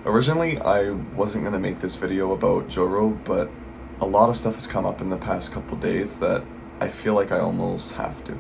Originally, I wasn't going to make this video about Jorobe, but a lot of stuff has come up in the past couple days that I feel like I almost have to.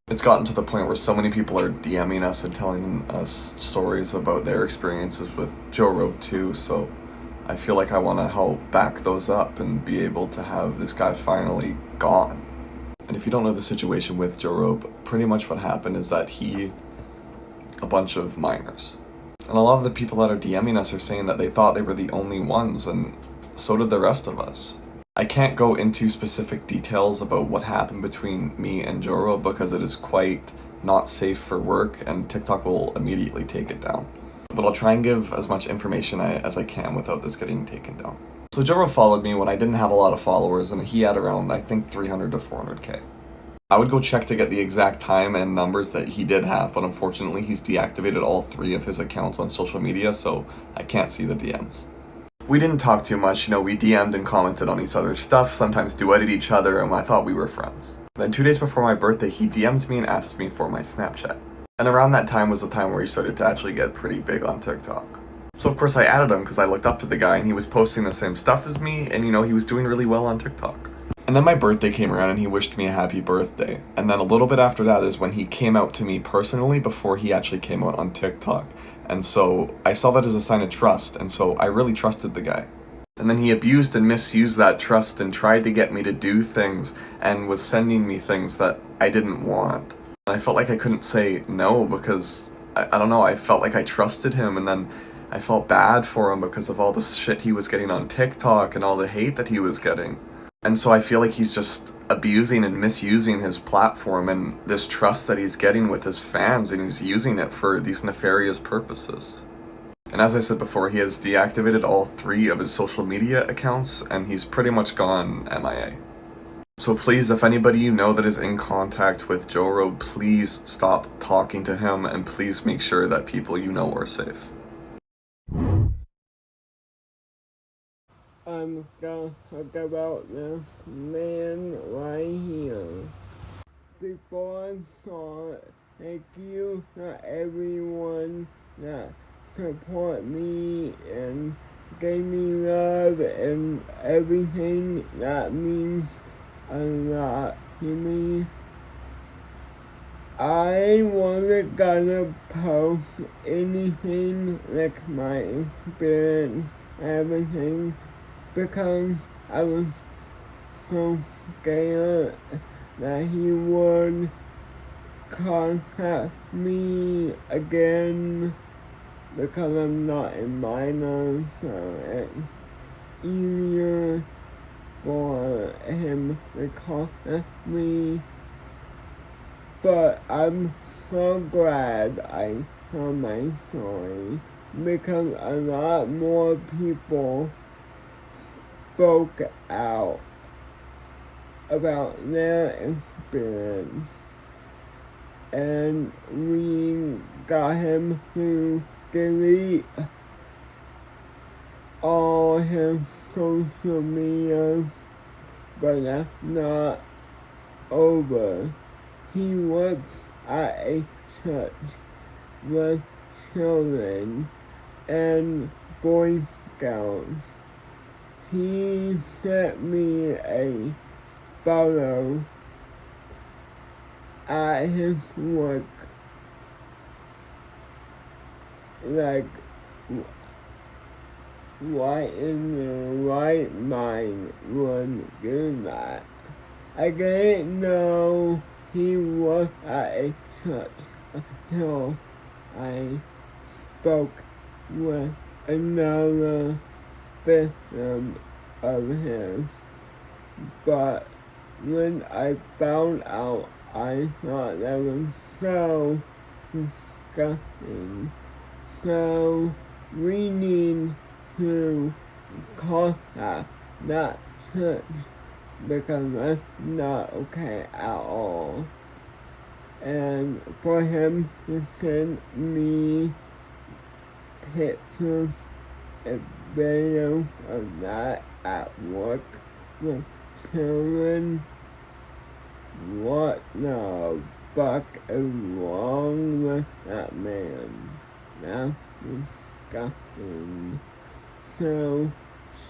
It's gotten to the point where so many people are DMing us and telling us stories about their experiences with Jorobe too, so I feel like I want to help back those up and be able to have this guy finally gone. And if you don't know the situation with Jorobe, pretty much what happened is that a bunch of minors. And a lot of the people that are DMing us are saying that they thought they were the only ones, and so did the rest of us. I can't go into specific details about what happened between me and Jorobe because it is quite not safe for work and TikTok will immediately take it down. But I'll try and give as much information as I can without this getting taken down. So Jorobe followed me when I didn't have a lot of followers, and he had around, I think, 300 to 400k. I would go check to get the exact time and numbers that he did have, but unfortunately he's deactivated all 3 of his accounts on social media, so I can't see the DMs. We didn't talk too much, we DM'd and commented on each other's stuff, sometimes duetted each other, and I thought we were friends. Then 2 days before my birthday, he DMs me and asked me for my Snapchat. And around that time was the time where he started to actually get pretty big on TikTok. So of course I added him because I looked up to the guy and he was posting the same stuff as me, and he was doing really well on TikTok. And then my birthday came around and he wished me a happy birthday. And then a little bit after that is when he came out to me personally before he actually came out on TikTok. And so I saw that as a sign of trust, and so I really trusted the guy. And then he abused and misused that trust and tried to get me to do things and was sending me things that I didn't want. And I felt like I couldn't say no because, I don't know, I felt like I trusted him, and then I felt bad for him because of all the shit he was getting on TikTok and all the hate that he was getting. And so I feel like he's just abusing and misusing his platform and this trust that he's getting with his fans, and he's using it for these nefarious purposes. And as I said before, he has deactivated all 3 of his social media accounts, and he's pretty much gone MIA. So please, if anybody you know that is in contact with Jorobe, please stop talking to him, and please make sure that people you know are safe. I'm gonna talk about the man right here. Before I start, thank you to everyone that support me and gave me love and everything. That means a lot to me. I wasn't gonna post anything like my experience, everything, because I was so scared that he would contact me again because I'm not a minor, so it's easier for him to contact me. But I'm so glad I told my story because a lot more people spoke out about their experience, and we got him to delete all his social media, but that's not over. He works at a church with children and Boy Scouts. He sent me a photo at his work. Like, why in the right mind would do that? I didn't know he was at a church until I spoke with another victim of his. But when I found out, I thought that was so disgusting. So we need to contact that church because that's not okay at all. And for him to send me pictures and videos of that at work with children, what the fuck is wrong with that man? That's disgusting. So,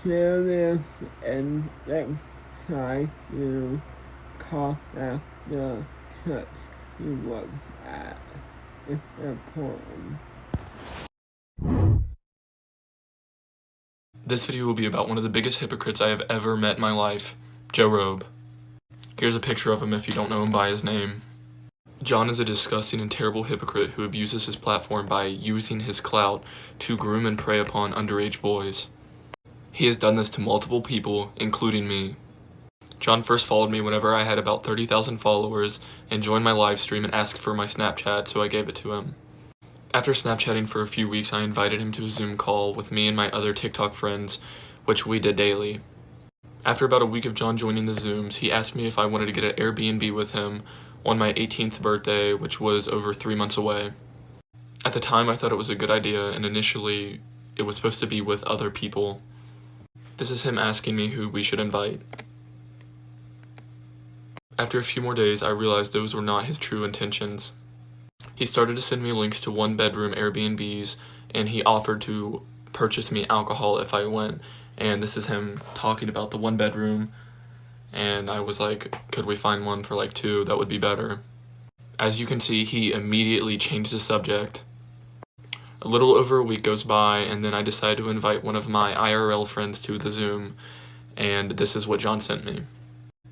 share this and next time you call out the church you was at. It's important. This video will be about one of the biggest hypocrites I have ever met in my life, Jorobe. Here's a picture of him if you don't know him by his name. John is a disgusting and terrible hypocrite who abuses his platform by using his clout to groom and prey upon underage boys. He has done this to multiple people, including me. John first followed me whenever I had about 30,000 followers and joined my live stream and asked for my Snapchat, so I gave it to him. After Snapchatting for a few weeks, I invited him to a Zoom call with me and my other TikTok friends, which we did daily. After about a week of John joining the Zooms, he asked me if I wanted to get an Airbnb with him on my 18th birthday, which was over 3 months away. At the time, I thought it was a good idea, and initially, it was supposed to be with other people. This is him asking me who we should invite. After a few more days, I realized those were not his true intentions. He started to send me links to one-bedroom Airbnbs, and he offered to purchase me alcohol if I went. And this is him talking about the one-bedroom, and I was like, could we find one for like 2? That would be better. As you can see, he immediately changed the subject. A little over a week goes by, and then I decide to invite one of my IRL friends to the Zoom, and this is what John sent me.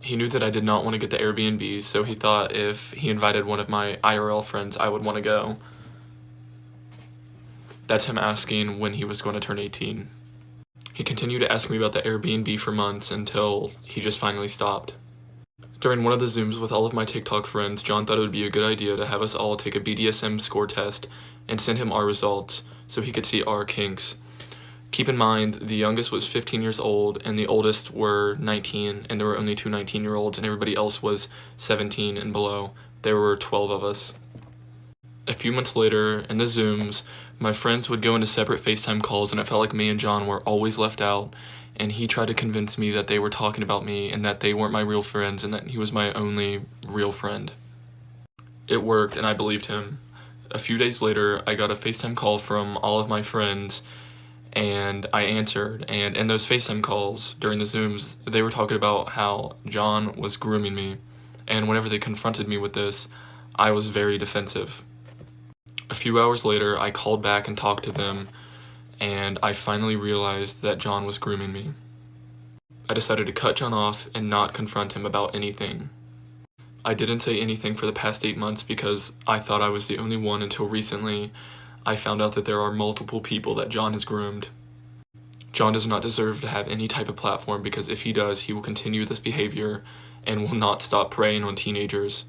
He knew that I did not want to get the Airbnb, so he thought if he invited one of my IRL friends, I would want to go. That's him asking when he was going to turn 18. He continued to ask me about the Airbnb for months until he just finally stopped. During one of the Zooms with all of my TikTok friends, John thought it would be a good idea to have us all take a BDSM score test and send him our results so he could see our kinks. Keep in mind, the youngest was 15 years old and the oldest were 19, and there were only 2 19-year-olds, and everybody else was 17 and below. There were 12 of us. A few months later, in the Zooms, my friends would go into separate FaceTime calls, and it felt like me and John were always left out, and he tried to convince me that they were talking about me and that they weren't my real friends and that he was my only real friend. It worked, and I believed him. A few days later, I got a FaceTime call from all of my friends, and I answered, and in those FaceTime calls during the Zooms, they were talking about how John was grooming me, and whenever they confronted me with this, I was very defensive. A few hours later, I called back and talked to them, and I finally realized that John was grooming me. I decided to cut John off and not confront him about anything. I didn't say anything for the past 8 months because I thought I was the only one until recently I found out that there are multiple people that John has groomed. John does not deserve to have any type of platform because if he does, he will continue this behavior and will not stop preying on teenagers.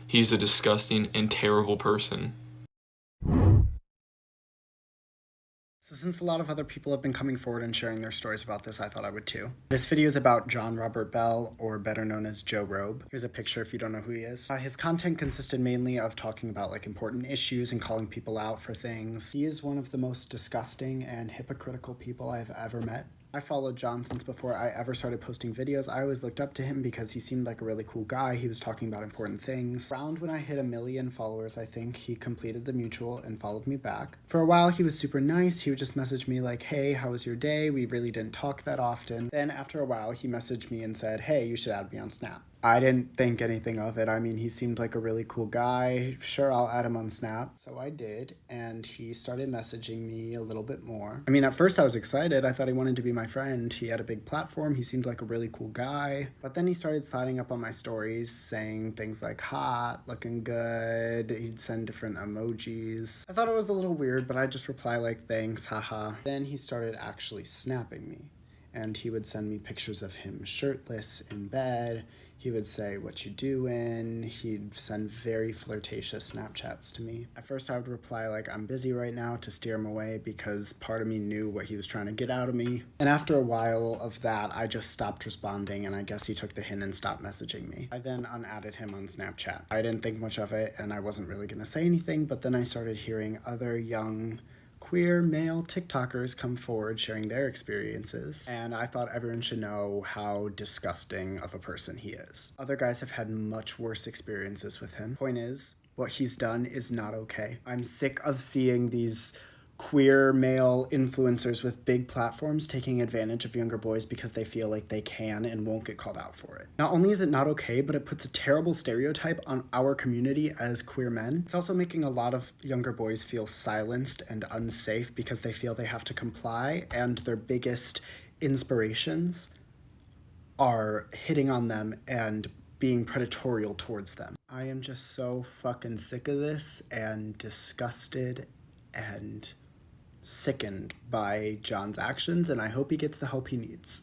He is a disgusting and terrible person. So since a lot of other people have been coming forward and sharing their stories about this, I thought I would too. This video is about John Robert Bell, or better known as Jorobe. Here's a picture if you don't know who he is. His content consisted mainly of talking about like important issues and calling people out for things. He is one of the most disgusting and hypocritical people I've ever met. I followed John since before I ever started posting videos. I always looked up to him because he seemed like a really cool guy. He was talking about important things. Around when I hit 1 million followers, I think, he completed the mutual and followed me back. For a while, he was super nice. He would just message me like, hey, how was your day? We really didn't talk that often. Then after a while, he messaged me and said, hey, you should add me on Snap. I didn't think anything of it. I mean, he seemed like a really cool guy. Sure, I'll add him on Snap. So I did, and he started messaging me a little bit more. I mean, at first I was excited. I thought he wanted to be my friend. He had a big platform. He seemed like a really cool guy. But then he started sliding up on my stories, saying things like hot, looking good. He'd send different emojis. I thought it was a little weird, but I'd just reply like, thanks, haha. Then he started actually snapping me, and he would send me pictures of him shirtless in bed. He would say, what you doing? He'd send very flirtatious Snapchats to me. At first I would reply like, I'm busy right now, to steer him away because part of me knew what he was trying to get out of me. And after a while of that, I just stopped responding, and I guess he took the hint and stopped messaging me. I then unadded him on Snapchat. I didn't think much of it, and I wasn't really gonna say anything, but then I started hearing other young queer male TikTokers come forward sharing their experiences, and I thought everyone should know how disgusting of a person he is. Other guys have had much worse experiences with him. Point is, what he's done is not okay. I'm sick of seeing these queer male influencers with big platforms taking advantage of younger boys because they feel like they can and won't get called out for it. Not only is it not okay, but it puts a terrible stereotype on our community as queer men. It's also making a lot of younger boys feel silenced and unsafe because they feel they have to comply, and their biggest inspirations are hitting on them and being predatory towards them. I am just so fucking sick of this and disgusted and sickened by John's actions, and I hope he gets the help he needs.